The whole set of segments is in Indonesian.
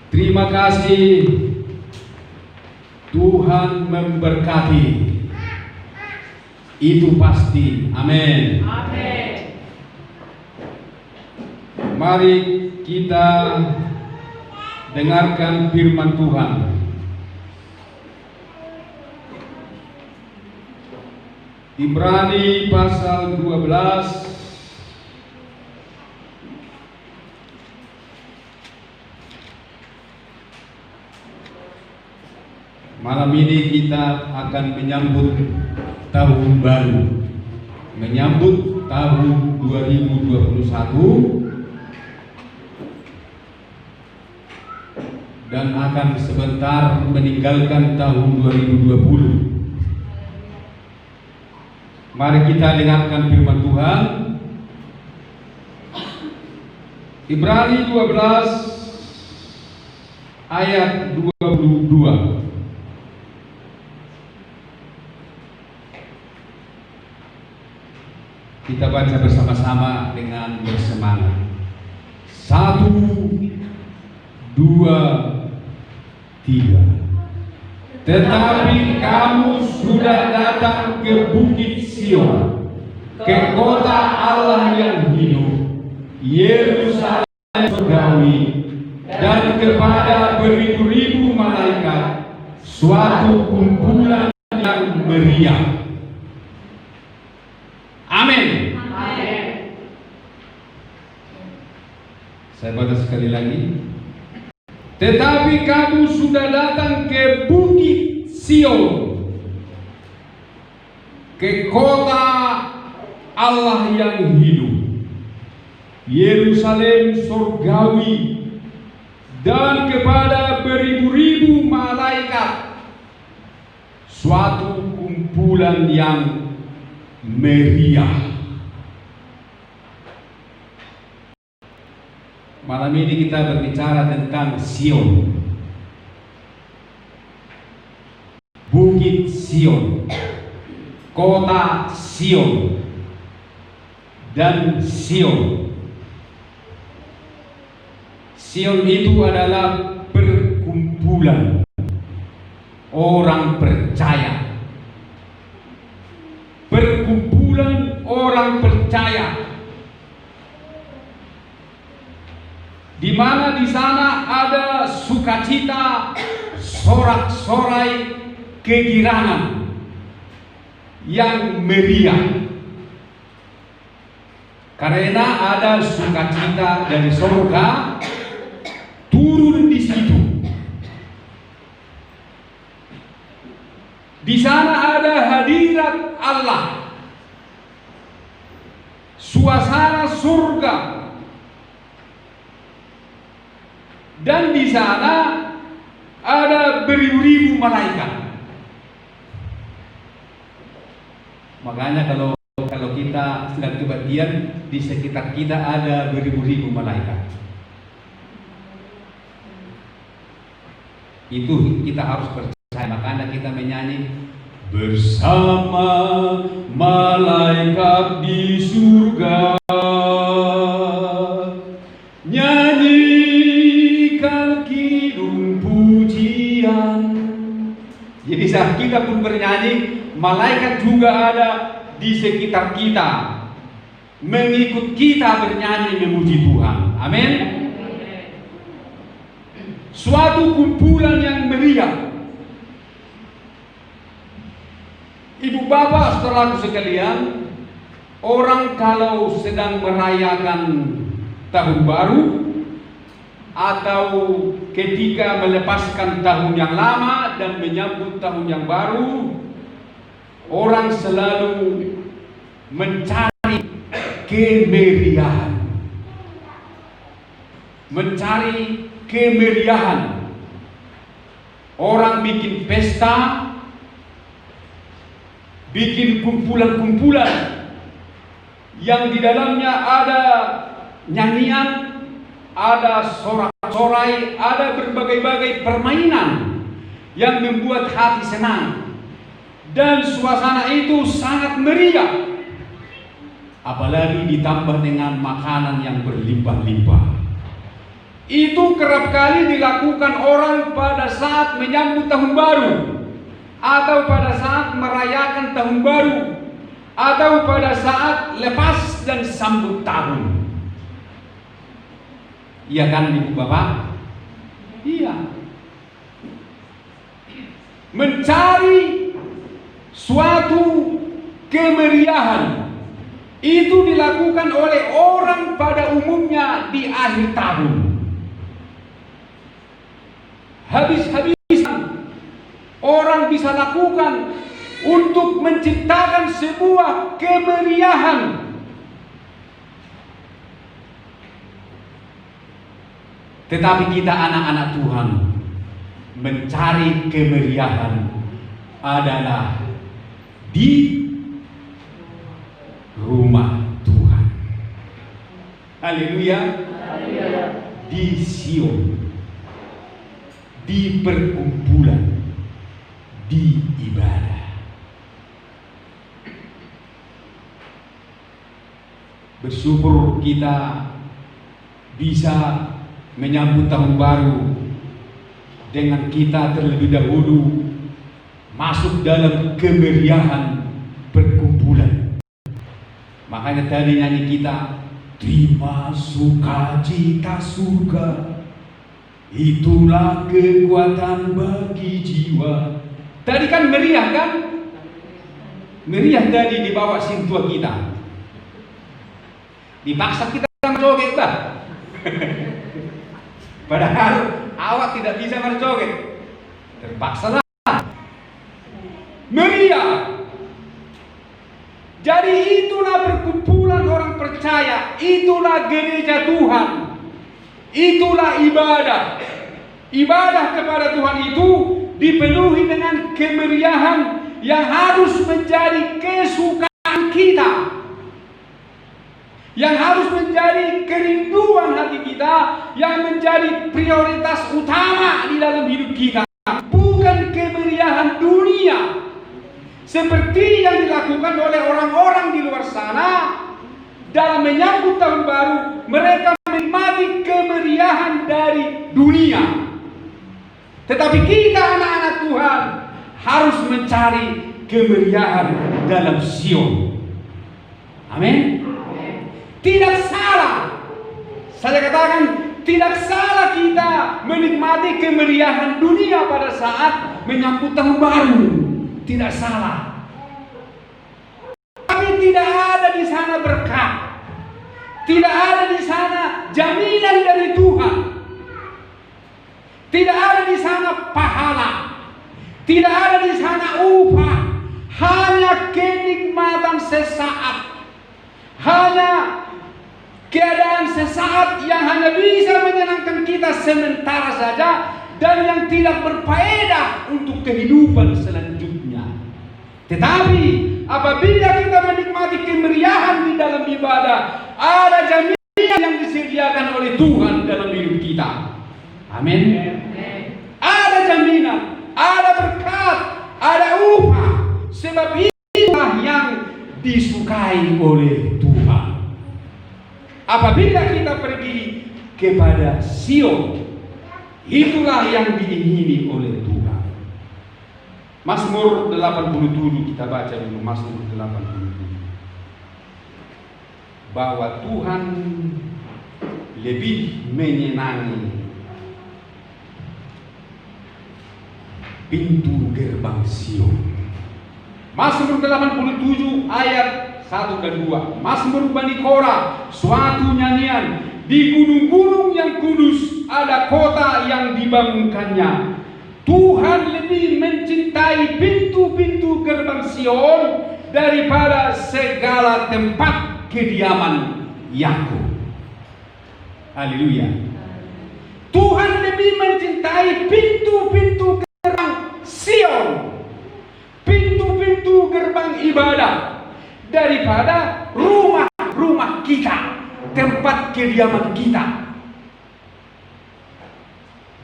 Terima kasih, Tuhan memberkati. Itu pasti. Amin. Amin. Mari kita dengarkan firman Tuhan. Ibrani pasal 12 Malam ini kita akan menyambut tahun baru, menyambut tahun 2021, dan akan sebentar meninggalkan tahun 2020. Mari kita dengarkan firman Tuhan. Ibrani 12 ayat 22. Kita baca bersama-sama dengan bersemangat. 1, 2, 3. Tetapi kamu sudah datang ke Bukit Sion, ke kota Allah yang hidup, Yerusalem surgawi, dan kepada beribu-ribu malaikat, suatu kumpulan yang meriah. Amin. Amin. Saya baca sekali lagi. Tetapi kamu sudah datang ke Bukit Sion, ke kota Allah yang hidup, Yerusalem surgawi, dan kepada beribu-ribu malaikat, suatu kumpulan yang meriah. Malam ini kita berbicara tentang Sion, Bukit Sion, kota Sion, dan Sion. Sion itu adalah perkumpulan orang percaya. Perkumpulan orang percaya, di mana di sana ada sukacita, sorak-sorai, kegirangan yang meriah. Karena ada sukacita dari surga turun di situ. Di sana ada hadirat Allah, suasana surga, dan di sana ada beribu-ribu malaikat. Makanya kalau kita sedang kebaktian, di sekitar kita ada beribu-ribu malaikat. Itu kita harus percaya. Makanya kita menyanyi bersama malaikat di surga, nyanyikan kidung pujian. Jadi saat kita pun bernyanyi, malaikat juga ada di sekitar kita, mengikut kita bernyanyi memuji Tuhan. Amin. Suatu kumpulan yang meriah. Ibu bapak saudaraku sekalian, orang kalau sedang merayakan tahun baru atau ketika melepaskan tahun yang lama dan menyambut tahun yang baru, orang selalu mencari kemeriahan. Mencari kemeriahan. Orang bikin pesta, bikin kumpulan-kumpulan yang di dalamnya ada nyanyian, ada sorak-sorai, ada berbagai-bagai permainan yang membuat hati senang, dan suasana itu sangat meriah. Apalagi ditambah dengan makanan yang berlimpah-limpah. itu kerap kali dilakukan orang pada saat menyambut tahun baru, atau pada saat merayakan tahun baru, atau pada saat lepas dan sambut tahun. Iya kan Ibu Bapak? Iya. Mencari suatu kemeriahan itu dilakukan oleh orang pada umumnya di akhir tahun. Habis-habisan orang bisa lakukan untuk menciptakan sebuah kemeriahan. Tetapi kita anak-anak Tuhan mencari kemeriahan adalah di rumah Tuhan. Haleluya. Di Sion, di perkumpulan, di ibadah. Bersyukur kita bisa menyambut tahun baru dengan kita terlebih dahulu masuk dalam kemeriahan perkumpulan. Makanya tadi nyanyi kita, terima sukacita surga, itulah kekuatan bagi jiwa. Tadi kan meriah kan? Meriah tadi dibawa sintua kita. Dipaksa kita berjoget bah. Padahal awak tidak bisa berjoget. Terpaksa lah. Meriah. Jadi itulah perkumpulan orang percaya, itulah gereja Tuhan, itulah ibadah. Ibadah kepada Tuhan itu dipenuhi dengan kemeriahan yang harus menjadi kesukaan kita, yang harus menjadi kerinduan hati kita, yang menjadi prioritas utama di dalam hidup kita, bukan kemeriahan dunia seperti yang dilakukan oleh orang-orang di luar sana. Dalam menyambut tahun baru, mereka menikmati kemeriahan dari dunia. Tetapi kita anak-anak Tuhan harus mencari kemeriahan dalam Sion. Amin. Tidak salah, saya katakan tidak salah kita menikmati kemeriahan dunia pada saat menyambut tahun baru. Tidak salah. Tapi tidak ada di sana berkat. Tidak ada di sana jaminan dari Tuhan. Tidak ada di sana pahala. Tidak ada di sana upah. Hanya kenikmatan sesaat. Hanya keadaan sesaat yang hanya bisa menyenangkan kita sementara saja dan yang tidak berfaedah untuk kehidupan selanjutnya. Tetapi apabila kita menikmati kemeriahan di dalam ibadah, ada jaminan yang disediakan oleh Tuhan dalam hidup kita. Amin. Ada jaminan, ada berkat, ada upah. Sebab itulah yang disukai oleh Tuhan. Apabila kita pergi kepada Sion, itulah yang diingini oleh Tuhan. Mazmur 87 kita baca dulu, Mazmur 87. Bahwa Tuhan lebih menyenangi pintu gerbang Sion. Mazmur 87 ayat 1 dan 2. Mazmur Bani Korah, suatu nyanyian. Di gunung-gunung yang kudus ada kota yang dibangunkannya. Tuhan lebih mencintai pintu-pintu gerbang Sion daripada segala tempat kediaman Yakub. Haleluya. Tuhan lebih mencintai pintu-pintu gerbang Sion, pintu-pintu gerbang ibadah, daripada rumah-rumah kita, tempat kediaman kita.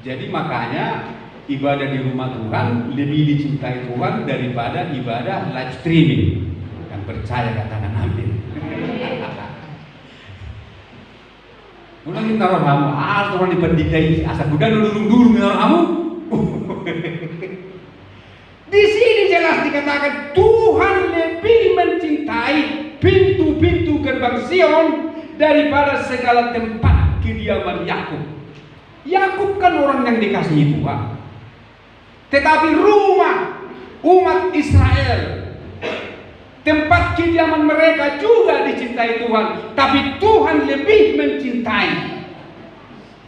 Jadi makanya ibadah di rumah Tuhan lebih dicintai Tuhan daripada ibadah live streaming. Yang percaya katakan amin. Ulang kita naruh kamu, orang dipendidai, asal budak dulu naruh kamu. Di sini jelas dikatakan Tuhan lebih mencintai pintu-pintu gerbang Sion daripada segala tempat kediaman Yakub. Yakub kan orang yang dikasihi Tuhan, tetapi rumah umat Israel, tempat kediaman mereka juga dicintai Tuhan, tapi Tuhan lebih mencintai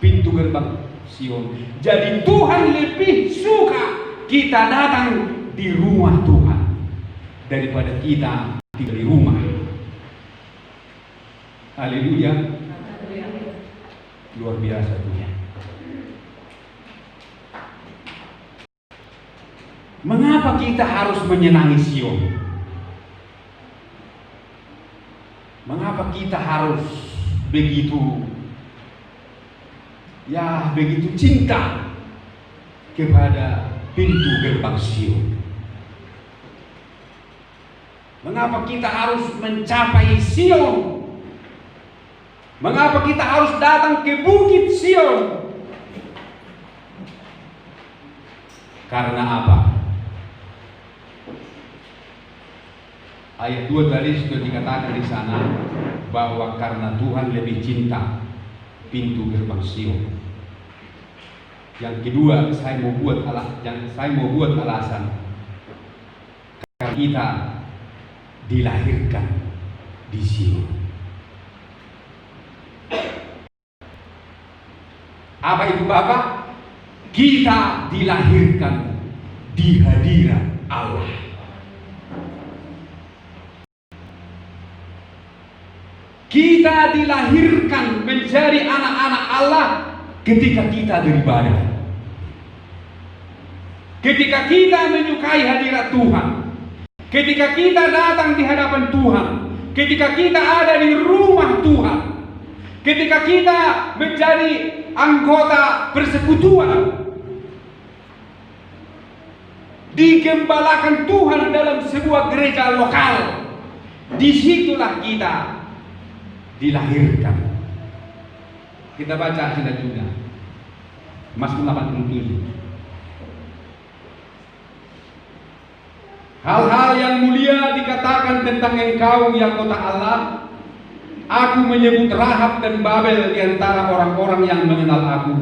pintu gerbang Sion. Jadi Tuhan lebih suka kita datang di rumah Tuhan daripada kita tinggal di rumah. Haleluya. Luar biasa Tuhan. Mengapa kita harus menyenangi Sion? Mengapa kita harus begitu cinta kepada pintu gerbang Sion? Mengapa kita harus mencapai Sion? Mengapa kita harus datang ke bukit Sion? Karena apa? Ayat 2 tadi sudah dikatakan di sana bahwa karena Tuhan lebih cinta pintu gerbang Sion. Yang kedua, saya mau buat alasan karena kita dilahirkan di Sion. Apa itu Bapak? Kita dilahirkan di hadirat Allah. Kita dilahirkan menjadi anak-anak Allah ketika kita beribadah, ketika kita menyukai hadirat Tuhan, ketika kita datang di hadapan Tuhan, ketika kita ada di rumah Tuhan, ketika kita menjadi anggota persekutuan, digembalakan Tuhan dalam sebuah gereja lokal. Disitulah kita dilahirkan. Kita baca selanjutnya Mazmur 87. Hal-hal yang mulia dikatakan tentang engkau ya kota Allah. Aku menyebut Rahab dan Babel di antara orang-orang yang mengenal aku.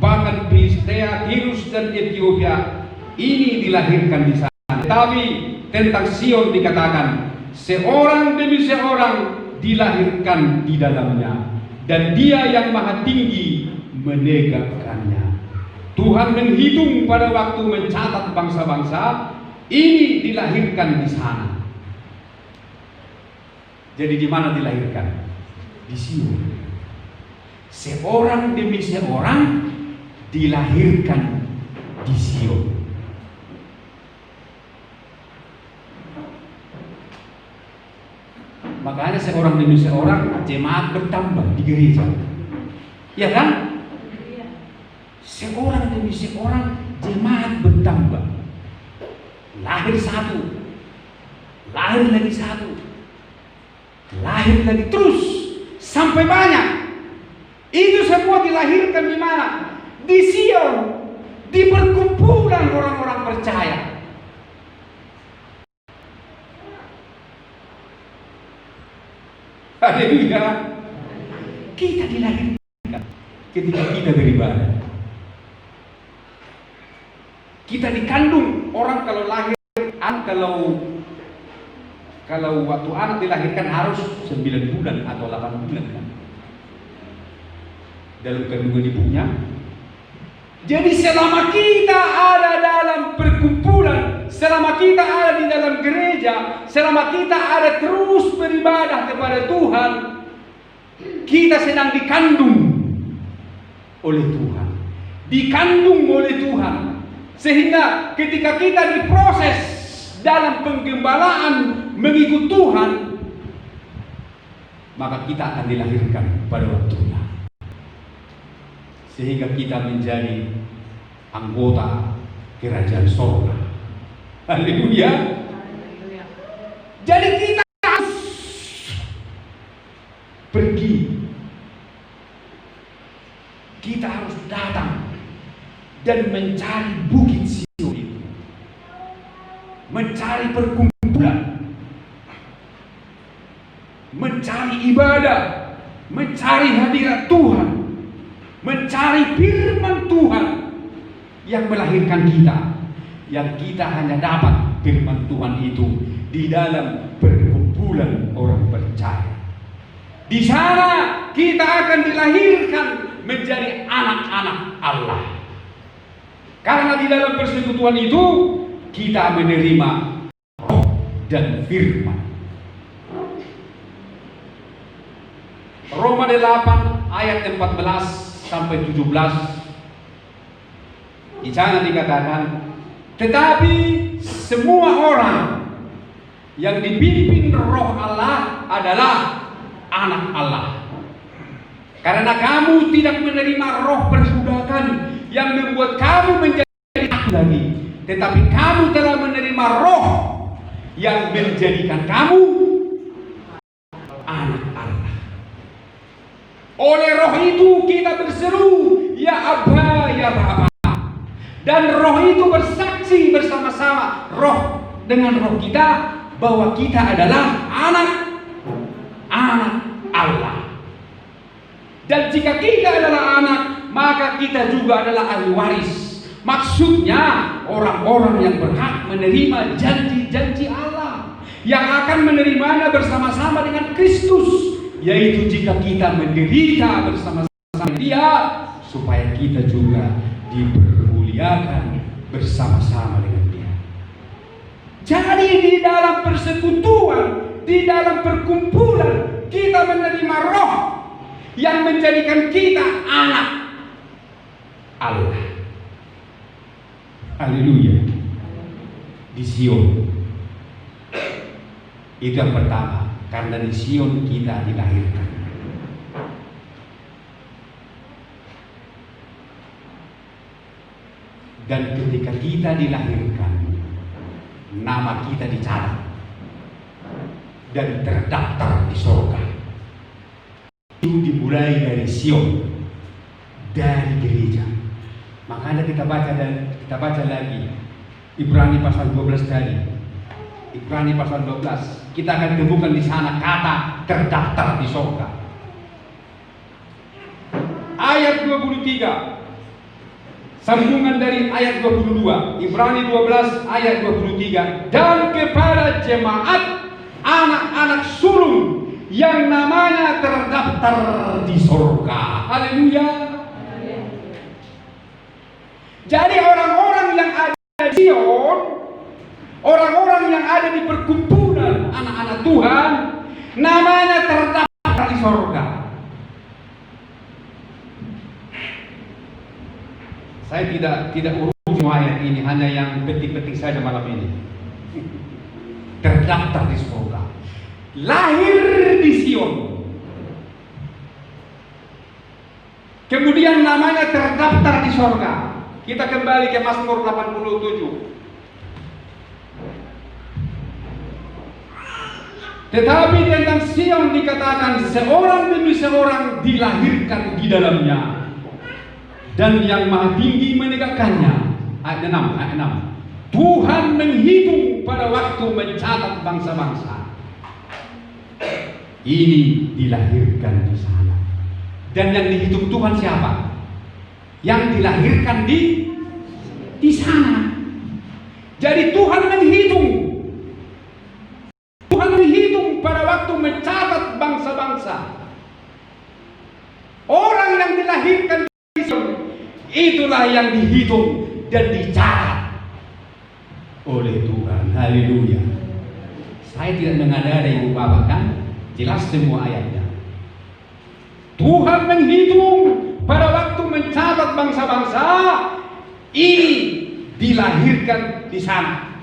Bahkan Filistia, Tirus dan Ethiopia ini dilahirkan di sana. Tetapi tentang Sion dikatakan seorang demi seorang dilahirkan di dalamnya, dan Dia yang Maha Tinggi menegakkannya. Tuhan menghitung pada waktu mencatat bangsa-bangsa, ini dilahirkan di sana. Jadi di mana dilahirkan? Di Sion. Seorang demi seorang dilahirkan di Sion. Makanya seorang demi seorang jemaat bertambah di gereja, ya kan? Seorang demi seorang jemaat bertambah. Lahir satu, lahir lagi satu, lahir lagi terus sampai banyak. Itu semua dilahirkan di mana? Di Sion, di perkumpulan orang-orang percaya. Haleluya. Kita dilahirkan ketika kita beribadah. Kita dikandung. Orang kalau lahir, kalau waktu anak dilahirkan harus 9 bulan atau 8 bulan kan, dalam kandungan ibunya. Jadi selama kita ada dalam perkumpulan, selama kita ada di dalam gereja, selama kita ada terus beribadah kepada Tuhan, kita sedang dikandung oleh Tuhan, dikandung oleh Tuhan. Sehingga ketika kita diproses dalam penggembalaan mengikut Tuhan, maka kita akan dilahirkan pada waktunya, sehingga kita menjadi anggota kerajaan sorga. Haleluya. Jadi kita harus pergi dan mencari bukit Sion itu, mencari perkumpulan, mencari ibadah, mencari hadirat Tuhan, mencari firman Tuhan yang melahirkan kita, yang kita hanya dapat firman Tuhan itu di dalam perkumpulan orang percaya. Di sana kita akan dilahirkan menjadi anak-anak Allah. Karena di dalam persekutuan itu kita menerima roh dan firman. Roma 8 ayat 14 sampai 17. Di sana dikatakan, tetapi semua orang yang dipimpin roh Allah adalah anak Allah. Karena kamu tidak menerima roh perbudakan yang membuat kamu menjadi anak lagi, tetapi kamu telah menerima roh yang menjadikan kamu anak Allah. Oleh roh itu kita berseru, ya Abba, ya Bapa. Dan roh itu bersaksi bersama-sama roh dengan roh kita bahwa kita adalah anak Allah. Dan jika kita adalah anak, maka kita juga adalah ahli waris. Maksudnya orang-orang yang berhak menerima janji-janji Allah, yang akan menerimanya bersama-sama dengan Kristus, yaitu jika kita menderita bersama-sama dengan Dia, supaya kita juga dipermuliakan bersama-sama dengan Dia. Jadi di dalam persekutuan, di dalam perkumpulan, kita menerima roh yang menjadikan kita anak Allah. Haleluya. Di Sion. Itu yang pertama, karena di Sion kita dilahirkan. Dan ketika kita dilahirkan, nama kita dicatat dan terdaftar di surga. Itu dimulai dari Sion, dari gereja. Makanya kita baca lagi Ibrani pasal 12 tadi. Ibrani pasal 12, kita akan temukan di sana kata terdaftar di surga. Ayat 23, sambungan dari ayat 22, Ibrani 12 ayat 23, dan kepada jemaat anak-anak sulung yang namanya terdaftar di surga. Haleluya. Jadi orang-orang yang ada di Sion, orang-orang yang ada di perkumpulan anak-anak Tuhan, namanya terdaftar di surga. Saya tidak urus semua ayat ini, hanya yang penting-penting saja malam ini. Terdaftar di surga, lahir di Sion, kemudian namanya terdaftar di surga. Kita kembali ke Mazmur 87. Tetapi tentang Sion dikatakan, seorang demi seorang dilahirkan di dalamnya, dan yang Maha Tinggi menegakkannya. Ayat 6. Tuhan menghitung pada waktu mencatat bangsa-bangsa. Ini dilahirkan di sana. Dan yang dihitung Tuhan siapa? Yang dilahirkan di sana. Jadi Tuhan menghitung. Tuhan menghitung pada waktu mencatat bangsa-bangsa. Orang yang dilahirkan di sana, itulah yang dihitung dan dicatat oleh Tuhan. Haleluya. Saya tidak mengada-ada ibu bapak kan? Jelas semua ayatnya. Tuhan menghitung pada waktu mencatat bangsa-bangsa, ini dilahirkan di sana.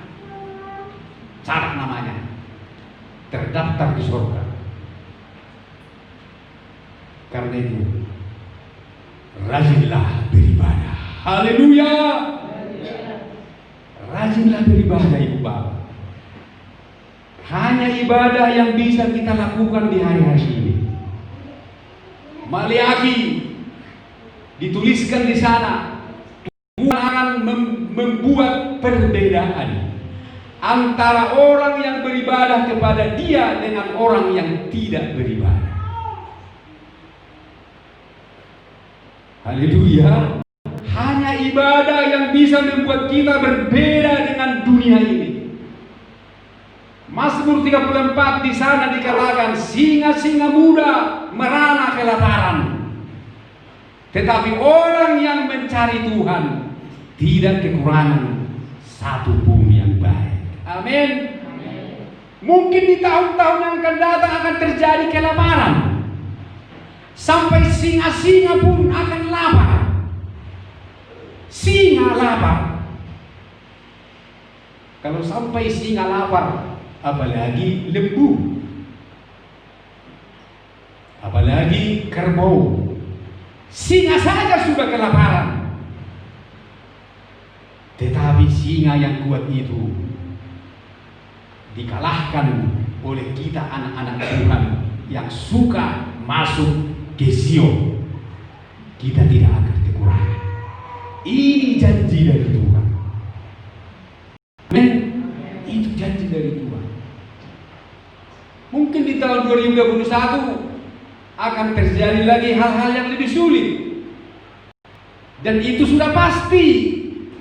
Catat namanya, terdaftar di surga. Karena itu, rajinlah beribadah. Haleluya. Rajinlah beribadah ibu bapak. Hanya ibadah yang bisa kita lakukan di hari-hari ini. Maleakhi dituliskan di sana, akan membuat perbedaan antara orang yang beribadah kepada Dia dengan orang yang tidak beribadah. Haleluya. Hanya ibadah yang bisa membuat kita berbeda dengan dunia ini. Mazmur 34 di sana dikatakan, singa-singa muda merana kelaparan, tetapi orang yang mencari Tuhan tidak kekurangan satu pun yang baik. Amin. Mungkin di tahun-tahun yang akan datang akan terjadi kelaparan. Sampai singa-singa pun akan lapar. Singa lapar. Kalau sampai singa lapar, apalagi lembu, apalagi kerbau. Singa saja sudah kelaparan. Tetapi singa yang kuat itu dikalahkan oleh kita anak-anak Tuhan yang suka masuk ke Sion. Kita tidak akan kekurangan. Ini janji dari Tuhan. Amin. Itu janji dari Tuhan. Mungkin di tahun 2021 akan terjadi lagi hal-hal yang lebih sulit. Dan itu sudah pasti.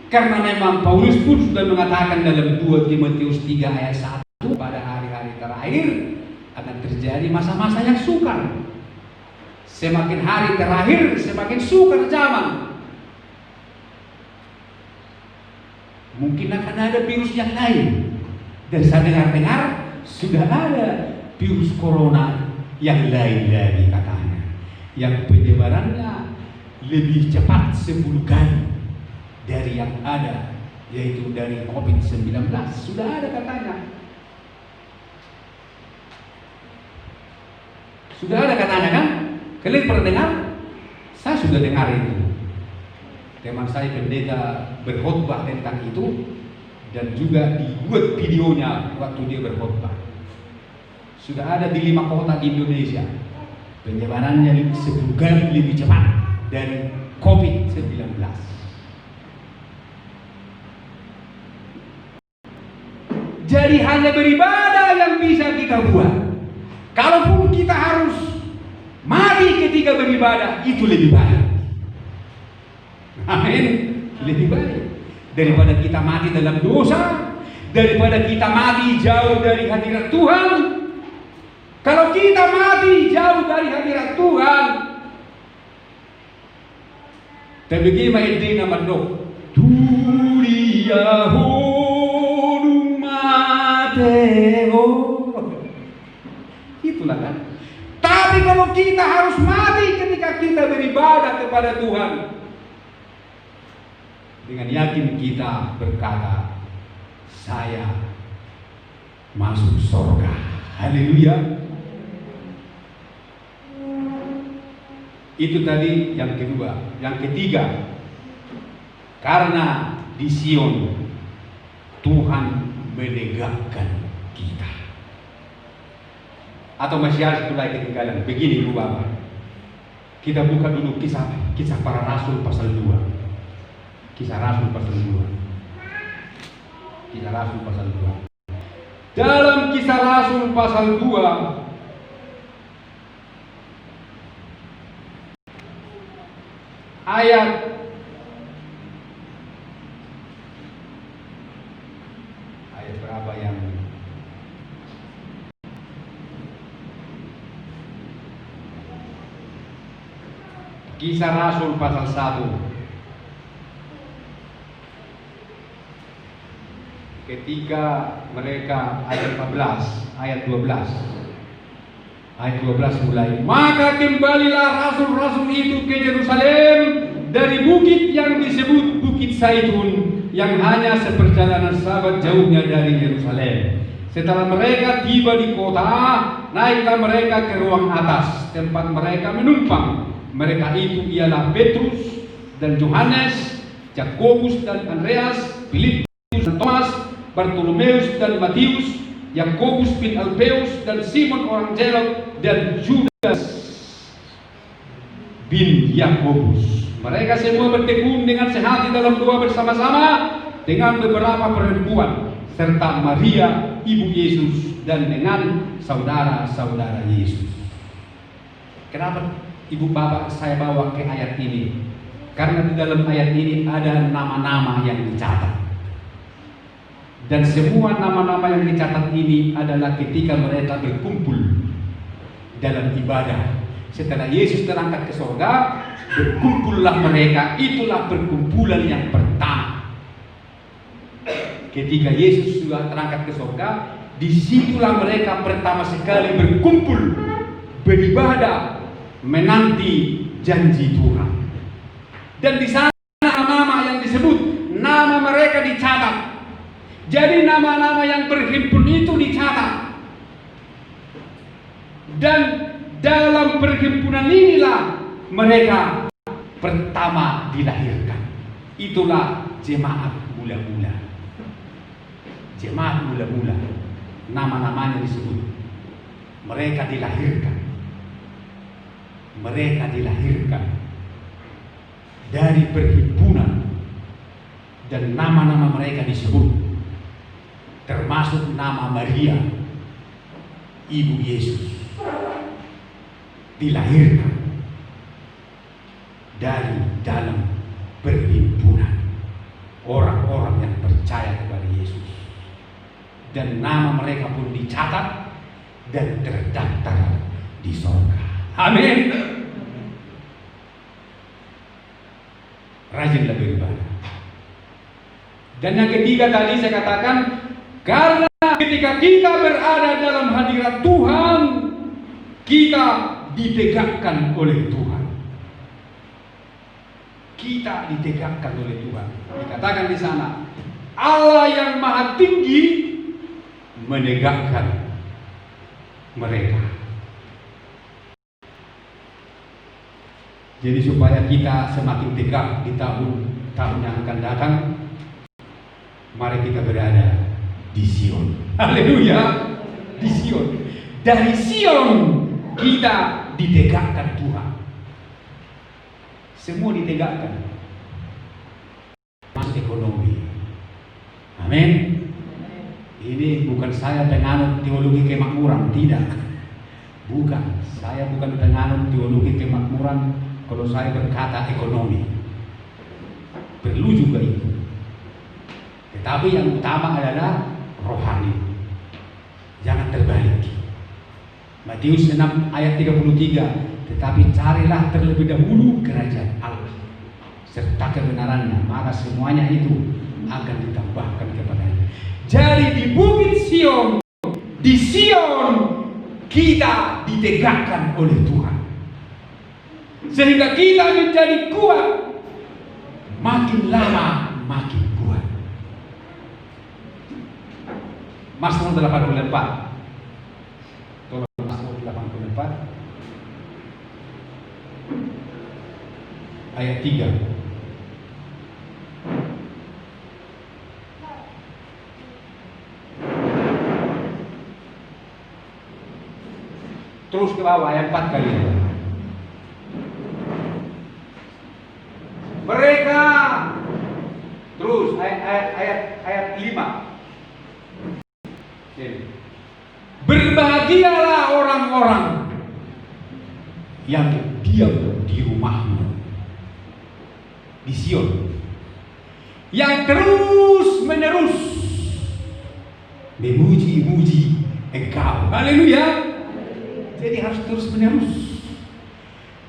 Karena memang Paulus pun sudah mengatakan dalam 2 Timotius 3 ayat 1, pada hari-hari terakhir akan terjadi masa-masa yang sukar. Semakin hari terakhir, semakin sukar zaman. Mungkin akan ada virus yang lain. Dan saya dengar-dengar sudah ada virus corona yang lain lagi katanya, yang penyebarannya lebih cepat 10 kali dari yang ada, yaitu dari COVID-19. Sudah ada katanya. Sudah ada katanya kan? Kalian pernah dengar? Saya sudah dengar itu. Teman saya pendeta berkhotbah tentang itu, dan juga dibuat videonya waktu dia berkhotbah. Sudah ada di 5 kota di Indonesia. Penyebarannya 10 kali lebih cepat dari COVID-19. Jadi hanya beribadah yang bisa kita buat. Kalaupun kita harus mati ketika beribadah, itu lebih baik. Amin. Lebih baik daripada kita mati dalam dosa, daripada kita mati jauh dari hadirat Tuhan. Kalau kita mati jauh dari hadirat Tuhan, tabigi maidin naman do. Tuliyaho Mateo. Itulah kan. Tapi kalau kita harus mati ketika kita beribadah kepada Tuhan, dengan yakin kita berkata, saya masuk surga. Haleluya. Itu tadi yang kedua. Yang ketiga, karena di Sion Tuhan menegakkan kita. Atau masih ada satu lagi ketinggalan. Begini Bu Bapak, kita buka dulu kisah para rasul pasal 2. Kisah Rasul pasal 2. Kisah Rasul pasal 2. Dalam Kisah Rasul pasal 2 ayat berapa yang Kisah Rasul pasal 1. Ketika mereka ayat 14, ayat 12 mulai, maka kembalilah rasul-rasul itu ke Yerusalem dari bukit yang disebut Bukit Zaitun, yang hanya seperjalanan sahabat jauhnya dari Yerusalem. Setelah mereka tiba di kota, naiklah mereka ke ruang atas, tempat mereka menumpang. Mereka itu ialah Petrus dan Yohanes, Yakobus dan Andreas, Filipus dan Thomas, Bartolomeus dan Matius, Yakobus bin Alpeus dan Simon orang Zelot, dan Judas bin Yakobus. Mereka semua bertekun dengan sehati dalam doa bersama-sama dengan beberapa perempuan serta Maria ibu Yesus dan dengan saudara-saudara Yesus. Kenapa ibu bapak saya bawa ke ayat ini? Karena di dalam ayat ini ada nama-nama yang dicatat. Dan semua nama-nama yang dicatat ini adalah ketika mereka berkumpul dalam ibadah. Setelah Yesus terangkat ke surga, berkumpullah mereka. Itulah perkumpulan yang pertama. Ketika Yesus sudah terangkat ke surga, disitulah mereka pertama sekali berkumpul, beribadah, menanti janji Tuhan. Dan di sana nama yang disebut, nama mereka dicatat. Jadi nama-nama yang berhimpun itu dicatat. Dan dalam perhimpunan inilah mereka pertama dilahirkan. Itulah jemaat mula-mula. Jemaat mula-mula, nama-namanya disebut. Mereka dilahirkan. Mereka dilahirkan dari perhimpunan dan nama-nama mereka disebut, termasuk nama Maria, ibu Yesus, dilahirkan dari dalam perhimpunan orang-orang yang percaya kepada Yesus, dan nama mereka pun dicatat dan terdaftar di surga. Amin. Rajinlah beribadah. Dan yang ketiga tadi saya katakan, karena ketika kita berada dalam hadirat Tuhan, kita ditegakkan oleh Tuhan. Kita ditegakkan oleh Tuhan. Dikatakan di sana, Allah yang Maha Tinggi menegakkan mereka. Jadi supaya kita semakin tegak di tahun yang akan datang, mari kita berada di Sion. Haleluya. Di Sion. Dari Sion kita ditegakkan Tuhan. Semua ditegakkan. Masuk ekonomi. Amin. Ini bukan saya penganut teologi kemakmuran, tidak. Bukan. Saya bukan penganut teologi kemakmuran kalau saya berkata ekonomi. Perlu juga itu. Tetapi yang utama adalah rohani. Jangan terbalik. Matius 6 ayat 33, tetapi carilah terlebih dahulu kerajaan Allah serta kebenarannya, maka semuanya itu akan ditambahkan kepadanya. Jadi di Bukit Sion, di Sion kita ditegakkan oleh Tuhan, sehingga kita menjadi kuat. Makin lama makin kuat. Mazmur 84. Tolong Mazmur 84 ayat 3. Terus ke bawah ayat 4 kali. Mereka terus ayat 5. Berbahagialah orang-orang yang diam di rumahmu di Sion, yang terus menerus memuji-muji Engkau. Haleluya. Jadi harus terus menerus.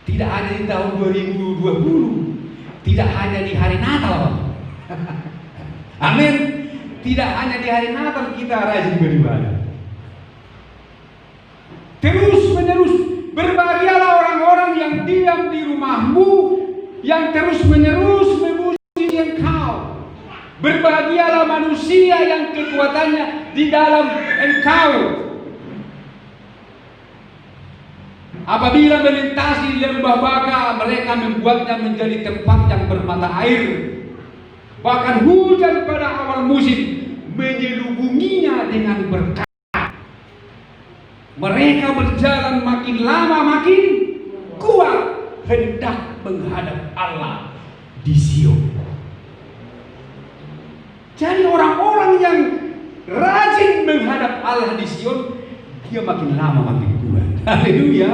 Tidak hanya di tahun 2020, tidak hanya di hari Natal. Amin. Tidak hanya di hari Natal kita rajin beribadah. Terus menerus. Berbahagialah orang-orang yang diam di rumahmu, yang terus menerus memuji Engkau. Berbahagialah manusia yang kekuatannya di dalam Engkau. Apabila melintasi lembah baka, mereka membuatnya menjadi tempat yang bermata air. Bahkan hujan pada awal musim menyelubunginya dengan berkat. Mereka berjalan makin lama makin kuat, hendak menghadap Allah di Sion. Jadi orang-orang yang rajin menghadap Allah di Sion, dia makin lama makin kuat. Haleluya.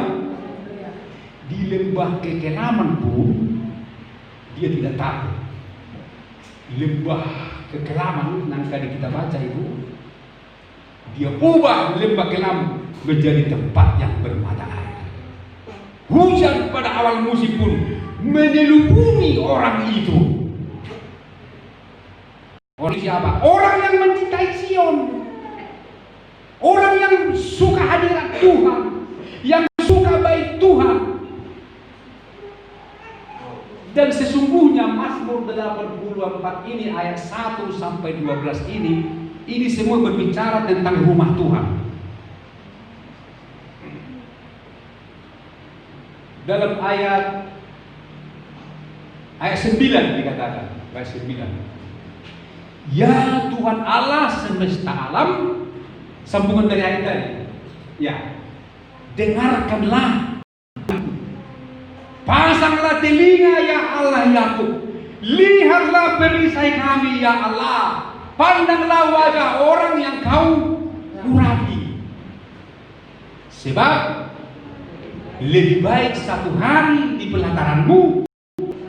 Di lembah kekelaman pun dia tidak takut. Lembah kekelaman yang tadi kita baca itu, dia ubah lembah kelam menjadi tempat yang bermata air. Hujan pada awal musim pun menyelubungi orang itu. Orang siapa? Orang yang mencintai Sion, orang yang suka hadirat Tuhan, yang suka baik Tuhan. Dan sesungguhnya Mazmur 84 ini ayat 1 sampai 12 ini semua berbicara tentang rumah Tuhan. Dalam ayat 9 dikatakan, ayat 9. Ya Tuhan Allah semesta alam, sambungan dari ayat tadi. Ya, dengarkanlah, pasanglah telinga ya Allah Yakub, lihatlah perisai kami ya Allah, pandanglah wajah orang yang kau urapi. Sebab lebih baik satu hari di pelataranmu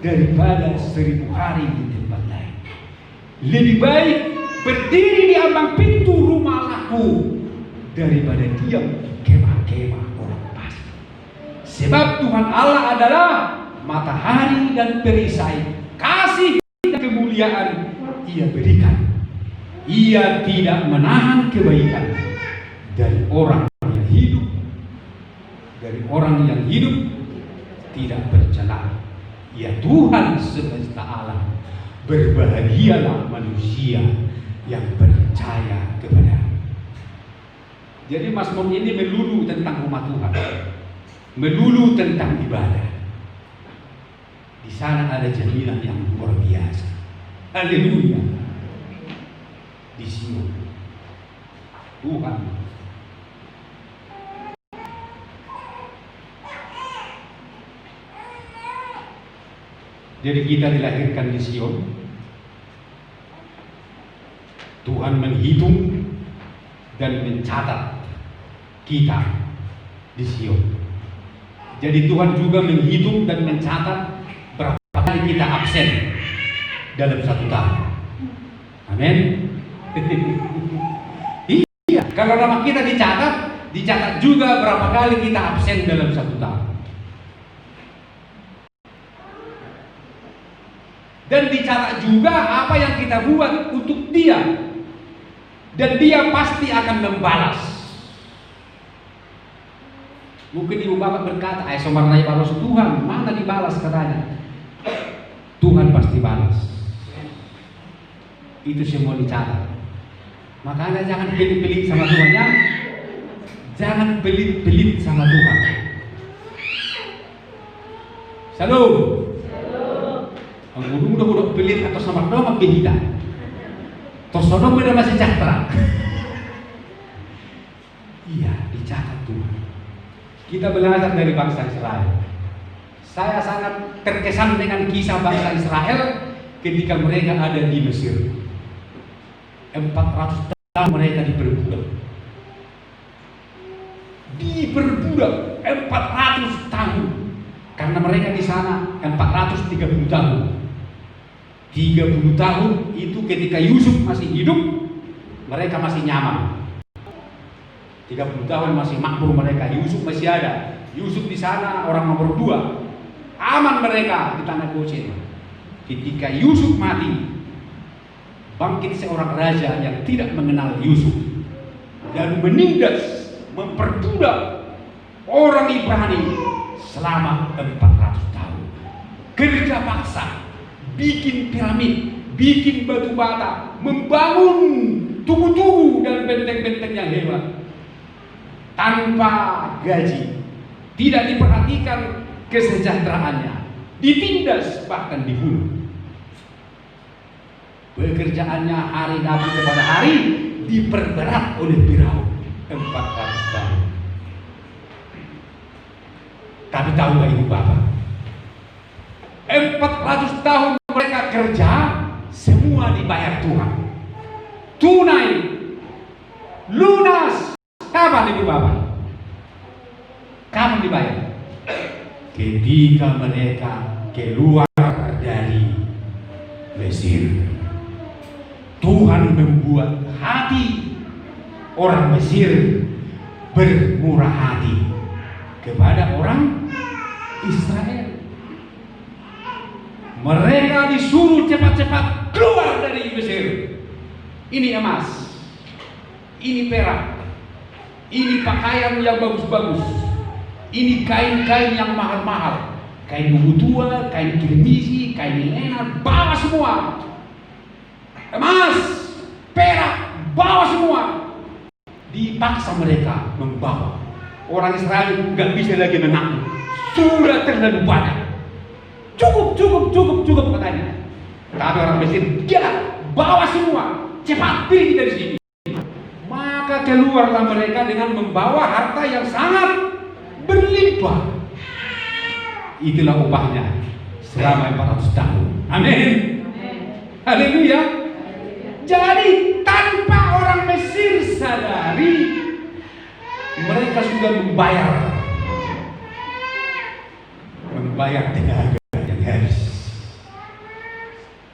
daripada 1000 hari di tempat lain. Lebih baik berdiri di ambang pintu rumah Allahku daripada diam di kemah-kemah orang fasik. Sebab Tuhan Allah adalah matahari dan perisai, kasih dan kemuliaan Ia berikan. Ia tidak menahan kebaikan dari orang yang hidup, tidak bercela. Ya Tuhan semesta alam, berbahagialah manusia yang percaya kepada. Jadi Mazmur ini melulu tentang rumah Tuhan, melulu tentang ibadah. Di sana ada jaminan yang luar biasa. Haleluya. Di Sion Tuhan jadi kita dilahirkan di Sion. Tuhan menghitung dan mencatat kita di Sion. Jadi Tuhan juga menghitung dan mencatat berapa kali kita absen dalam 1 tahun. Amin. Iya, kalau nama kita dicatat juga berapa kali kita absen dalam 1 tahun. Dan dicatat juga apa yang kita buat untuk Dia, dan Dia pasti akan membalas. Mungkin ibu bapak berkata, "Somarnai balas Tuhan, mana dibalas?" katanya. Tuhan pasti balas. Itu semua dicatat. Makanya jangan pelit-pelit sama Tuhan ya. Jangan pelit-pelit sama Tuhan. Salam. Ang udah pelit atau sama doang beda. Tosodong beda masih sejahtera. Iya, dicatat Tuhan. Kita belajar dari bangsa Israel. Saya sangat terkesan dengan kisah bangsa Israel ketika mereka ada di Mesir. 400 tahun mereka diperbudak. Diperbudak 400 tahun. Karena mereka di sana 430 tahun. 30 tahun itu ketika Yusuf masih hidup, mereka masih nyaman. 30 tahun masih makmur mereka, Yusuf masih ada. Yusuf di sana orang nomor 2. Aman mereka di tanah Goshen. Ketika Yusuf mati, bangkit seorang raja yang tidak mengenal Yusuf dan menindas, memperbudak orang Ibrani selama 400 tahun. Kerja paksa, bikin piramid, bikin batu bata, membangun tugu-tugu dan benteng-benteng yang hebat tanpa gaji, tidak diperhatikan kesejahteraannya, ditindas bahkan dibunuh. Pekerjaannya hari demi kepada hari diperberat oleh Firaun 400 tahun. Tapi tahu gak ibu bapak, 400 tahun mereka kerja, semua dibayar Tuhan. Tunai, lunas. Kapan Ibu Bapak? Kapan dibayar? Ketika mereka keluar dari Mesir. Tuhan membuat hati orang Mesir bermurah hati kepada orang Israel. Mereka disuruh cepat-cepat keluar dari Mesir. Ini emas, ini perak, ini pakaian yang bagus-bagus, ini kain-kain yang mahal-mahal, kain bubu tua, kain kirmisi, kain lenan, bawa semua. Emas, perak, bawa semua. Dipaksa mereka membawa. Orang Israel nggak bisa lagi menanggung, sudah terlalu banyak. Cukup katanya. Tapi orang Mesir, gila, bawa semua, cepat pergi dari sini. Maka keluarlah mereka dengan membawa harta yang sangat berlimpah. Itulah upahnya selama 400 tahun. Amin. Haleluya. Jadi tanpa orang Mesir sadari, mereka sudah membayar tenaga yang habis,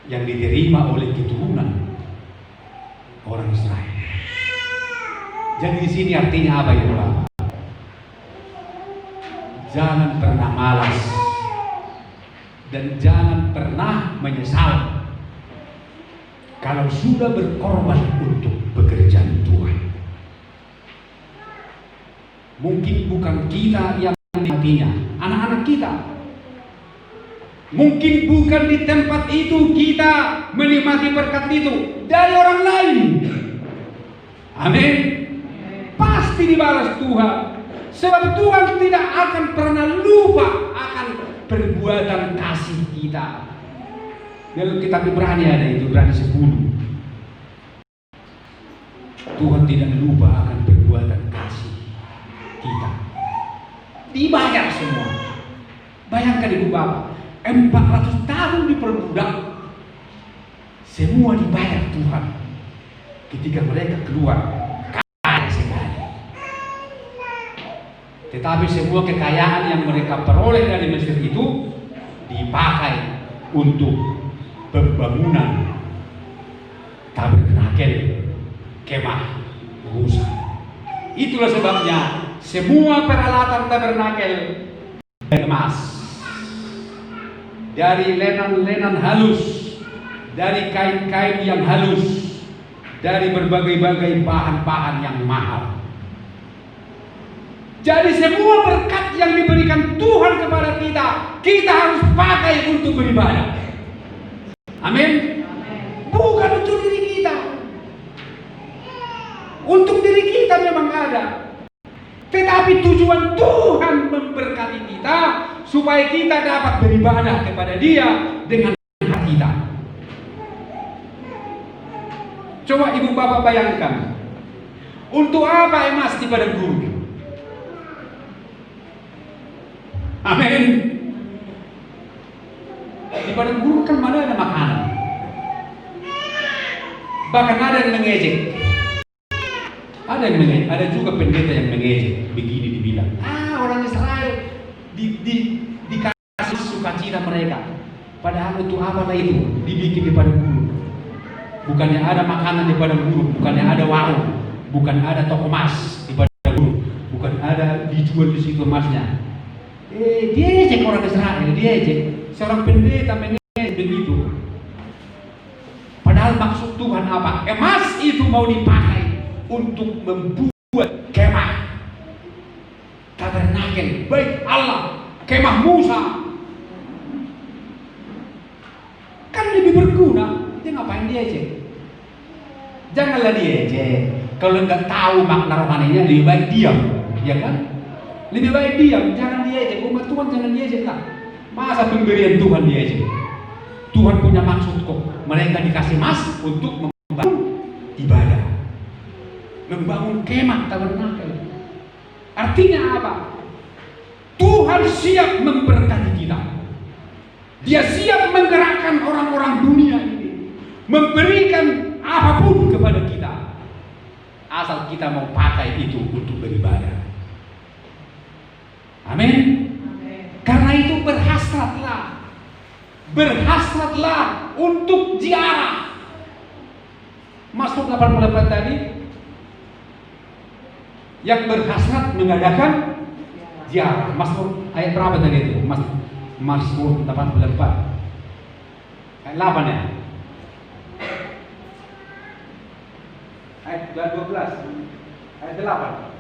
yang diterima oleh keturunan orang Israel. Jadi di sini artinya apa ya Bapak? Jangan pernah malas dan jangan pernah menyesal kalau sudah berkorban untuk pekerjaan Tuhan. Mungkin bukan kita yang menikmatinya, anak-anak kita. Mungkin bukan di tempat itu kita menikmati berkat itu, dari orang lain. Amin. Pasti dibalas Tuhan. Sebab Tuhan tidak akan pernah lupa akan perbuatan kasih kita. Dalam kitab Ibrani ada itu, Ibrani 10. Tuhan tidak lupa akan perbuatan kasih kita. Dibayar semua. Bayangkan Ibu Bapak, 400 tahun diperbudak, semua dibayar Tuhan. Ketika mereka keluar, kaya sekali. Tetapi semua kekayaan yang mereka peroleh dari Mesir itu dipakai untuk pembangunan tabernakel kemah Musa. Itulah sebabnya semua peralatan tabernakel emas, dari lenan-lenan halus, dari kain-kain yang halus, dari berbagai-bagai bahan-bahan yang mahal. Jadi semua berkat yang diberikan Tuhan kepada kita, kita harus pakai untuk beribadah. Amin. Bukan untuk diri kita. Untuk diri kita memang ada, tetapi tujuan Tuhan memberkati kita supaya kita dapat beribadah kepada Dia dengan hati kita. Coba Ibu Bapak bayangkan, untuk apa emas di padang gurun? Amin. Di padang gurun kan mana ada makanan, bahkan ada yang mengejek. Ada juga pendeta yang mengejek, begini dibilang, orang Israel dikasih sukacita mereka, padahal untuk apa itu dibikin di padang gurun? Bukannya ada makanan di padang gurun, bukannya ada warung, bukan ada toko emas di padang gurun, bukan ada dijual di situ emasnya. Diejek orang Israel, diejek. Seorang pendeta mengejek begitu. Padahal maksud Tuhan apa? Emas itu mau dipakai untuk membuat kemah tabernakel baik Allah, kemah Musa. Kan lebih berguna. Dia ngapain diejek? Janganlah diejek. Kalau nggak tahu makna rohaninya, lebih baik diam, ya kan? Lebih baik diam, jangan diejek. Umat Tuhan jangan diejek lah. Masa pemberian Tuhan diejek? Tuhan punya maksud kok. Mereka dikasih emas untuk membangun ibadah, membangun kemah tabernakel. Artinya apa? Tuhan siap memberkati kita. Dia siap menggerakkan orang-orang dunia ini, memberikan apapun kepada kita, asal kita mau pakai itu untuk beribadah. Amin. Karena itu berhasratlah untuk ziarah. Mazmur 88 tadi, yang berhasrat mengadakan ziarah. Mazmur ayat berapa tadi itu? Mazmur 84 ayat 8 ya. Ayat 12 ayat 8.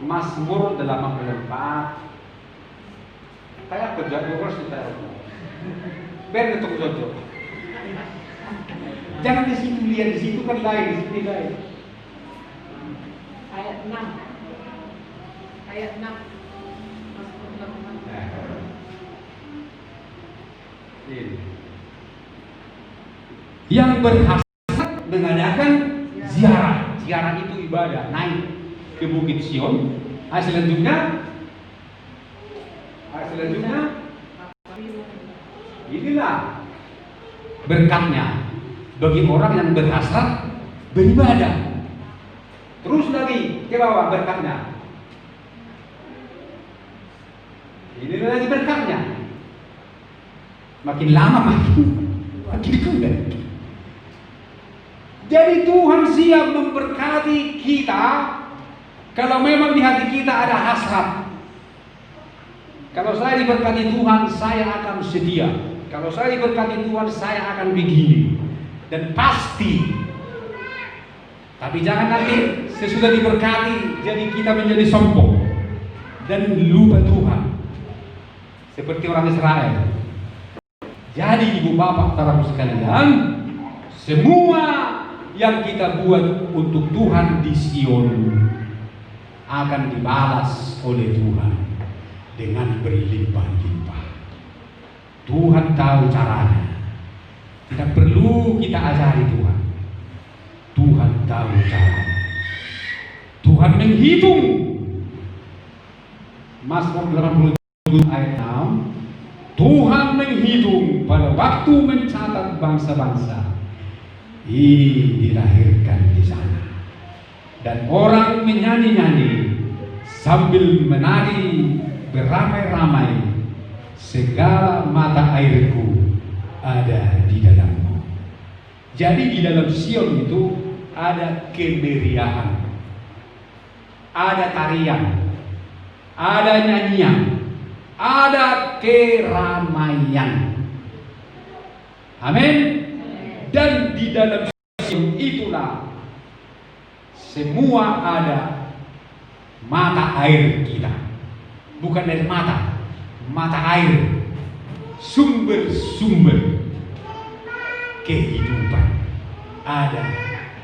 Mazmur 84 kayak kerja terus kita. Biar ketuk jojo. Jangan di situ, lihat di situ kan lain, di sini lain. Ayat 6. Ayat 6. Mazmur 88. Ini. Yang berhasrat mengadakan ziarah. Ziarah itu ibadah, naik ke Bukit Sion. Selanjutnya inilah berkatnya bagi orang yang berhasrat beribadah. Terus lagi ke bawah berkatnya. Ini lagi berkatnya. Makin lama makin kuat. Jadi Tuhan siap memberkati kita kalau memang di hati kita ada hasrat. Kalau saya diberkati Tuhan, saya akan setia. Kalau saya diberkati Tuhan, saya akan begini. Dan pasti. Tapi jangan nanti sesudah diberkati, jadi kita menjadi sombong dan lupa Tuhan. Seperti orang Israel. Jadi ibu bapak saudaraku sekalian, semua yang kita buat untuk Tuhan di Sion akan dibalas oleh Tuhan dengan berlimpah-limpah. Tuhan tahu caranya. Tidak perlu kita ajari Tuhan. Tuhan tahu caranya. Tuhan menghitung. Mazmur 87 ayat 6. Tuhan menghitung pada waktu mencatat bangsa-bangsa. Ini dilahirkan di sana. Dan orang menyanyi-nyanyi sambil menari beramai-ramai, segala mata airku ada di dalammu. Jadi di dalam Sion itu ada kemeriahan, ada tarian, ada nyanyian, ada keramaian. Amin. Dan di dalam Sion itulah semua ada mata air kita. Bukan dari mata air, sumber-sumber kehidupan ada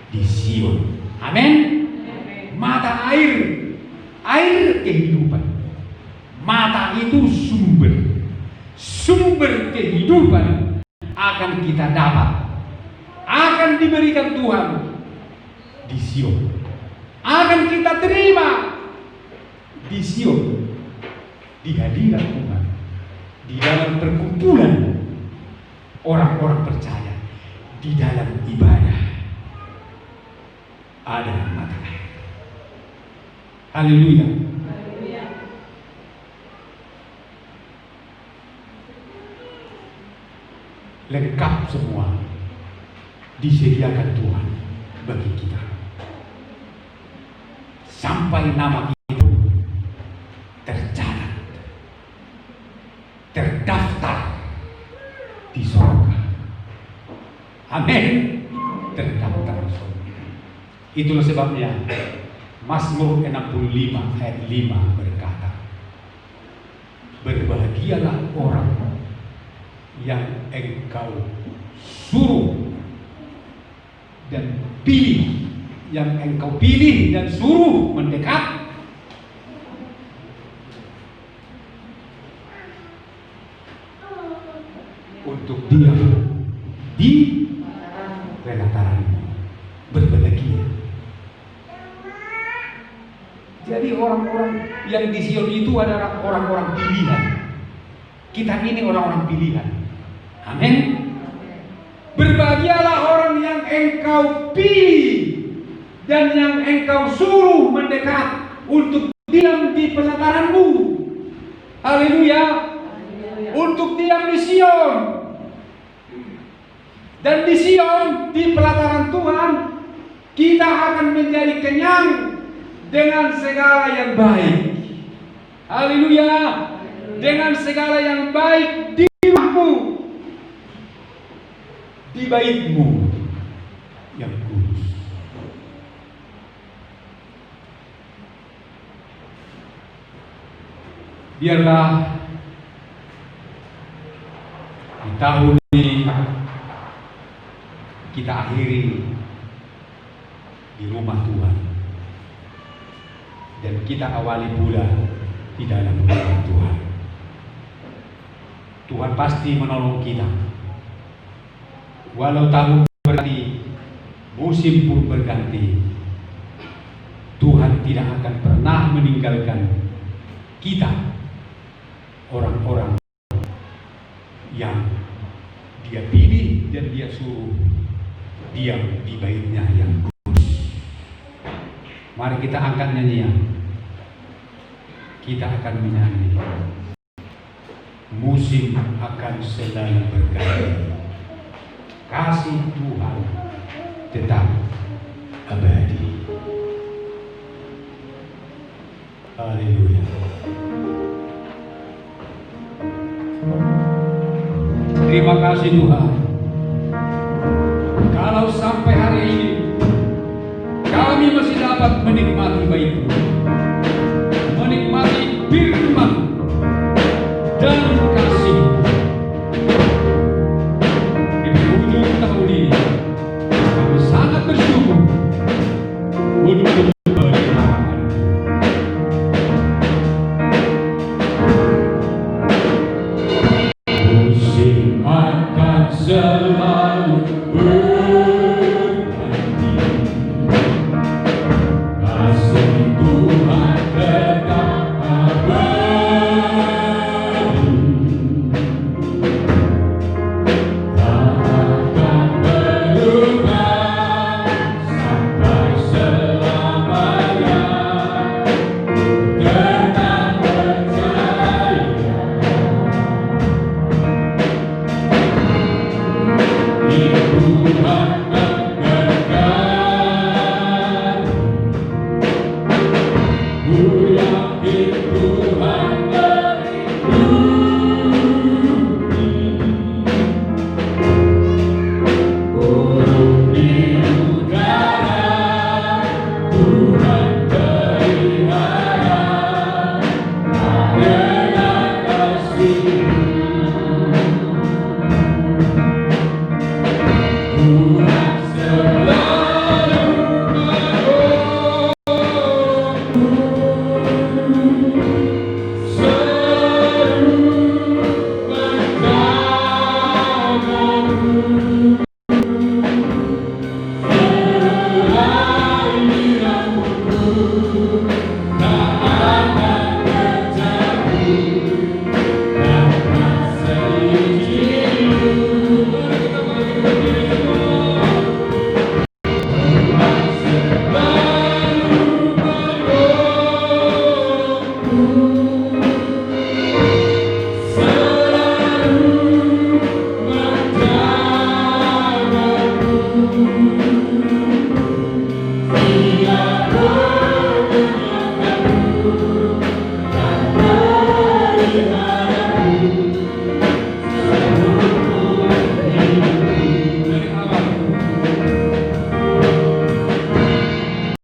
di Sion. Amin. Mata air kehidupan. Mata itu sumber kehidupan akan kita dapat, akan diberikan Tuhan di Sion, akan kita terima di Sion, di hadirat Tuhan, di dalam perkumpulan orang-orang percaya, di dalam ibadah ada mata air. Haleluya. Lengkap semua disediakan Tuhan bagi kita. Sampai nama kita tercatat, terdaftar di surga. Amin. Terdaftar di surga. Itulah sebabnya Mazmur 65 ayat 5 berkata, berbahagialah orang yang engkau suruh dan pilih, yang engkau pilih dan suruh mendekat untuk diam di pelataranmu, berbahagia. Jadi orang-orang yang di Sion itu adalah orang-orang pilihan. Kita ini orang-orang pilihan. Amin. Berbahagialah orang yang engkau pilih dan yang engkau suruh mendekat untuk diam di pelataranmu. Haleluya. Untuk diam di Sion. Dan di Sion, di pelataran Tuhan, kita akan menjadi kenyang dengan segala yang baik. Haleluya. Dengan segala yang baik di rumahmu, di baitmu yang kudus. Biarlah di tahun ini kita akhiri di rumah Tuhan dan kita awali pula di dalam rumah Tuhan. Tuhan pasti menolong kita. Walau tahun berganti, musim pun berganti, Tuhan tidak akan pernah meninggalkan kita, orang-orang yang Dia pilih dan Dia suruh diam di baitnya yang kudus. Mari kita angkat nyanyian. Kita akan menyanyi. Musim akan selalu berganti, kasih Tuhan tetap abadi. Haleluya. Terima kasih Tuhan. Kalau sampai hari ini kami masih dapat menikmati baik-Mu, menikmati firman dan kasih di ujung tahun ini, kami sangat bersyukur untuk keberkahan. Musim akan selalu